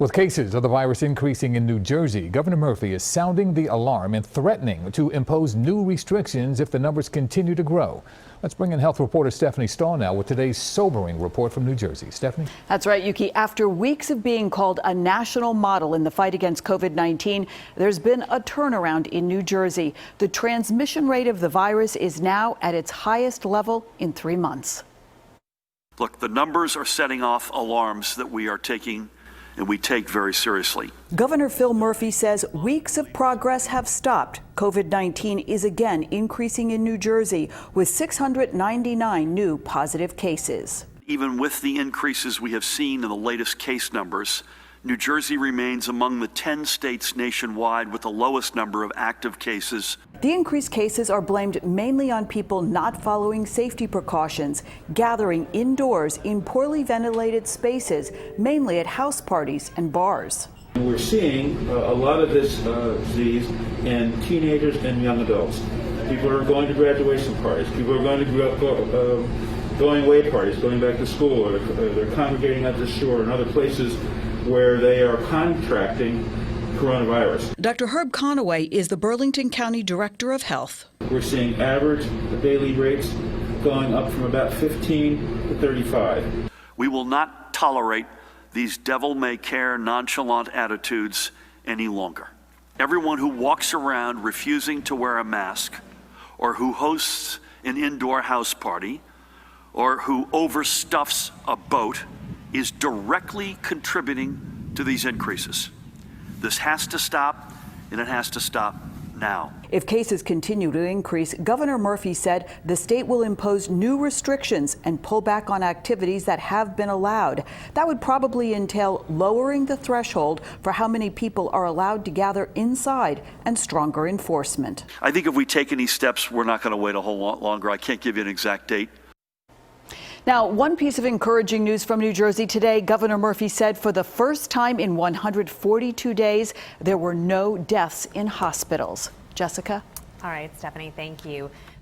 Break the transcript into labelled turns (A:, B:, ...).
A: With cases of the virus increasing in New Jersey, Governor Murphy is sounding the alarm and threatening to impose new restrictions if the numbers continue to grow. Let's bring in health reporter Stephanie Stahl now with today's sobering report from New Jersey. Stephanie?
B: That's right, Yuki. After weeks of being called a national model in the fight against COVID-19, there's been a turnaround in New Jersey. The transmission rate of the virus is now at its highest level in 3 months.
C: Look, the numbers are setting off alarms that we are taking and we take very seriously.
B: Governor Phil Murphy says weeks of progress have stopped. COVID-19 is again increasing in New Jersey with 699 new positive cases.
C: Even with the increases we have seen in the latest case numbers, New Jersey remains among the 10 states nationwide with the lowest number of active cases.
B: The increased cases are blamed mainly on people not following safety precautions, gathering indoors in poorly ventilated spaces, mainly at house parties and bars.
D: We're seeing a lot of this disease in teenagers and young adults. People are going to graduation parties. People are going to going away parties, going back to school, or they're congregating at the shore and other places where they are contracting coronavirus.
B: Dr. Herb Conaway is the Burlington County Director of Health.
D: We're seeing average daily rates going up from about 15 to 35.
C: We will not tolerate these devil-may-care, nonchalant attitudes any longer. Everyone who walks around refusing to wear a mask, or who hosts an indoor house party, or who overstuffs a boat is directly contributing to these increases. This has to stop, and it has to stop now.
B: If cases continue to increase, Governor Murphy said the state will impose new restrictions and pull back on activities that have been allowed. That would probably entail lowering the threshold for how many people are allowed to gather inside and stronger enforcement.
C: I think if we take any steps, we're not going to wait a whole lot longer. I can't give you an exact date.
B: Now, one piece of encouraging news from New Jersey today, Governor Murphy said for the first time in 142 days, there were no deaths in hospitals. Jessica?
E: All right, Stephanie, thank you.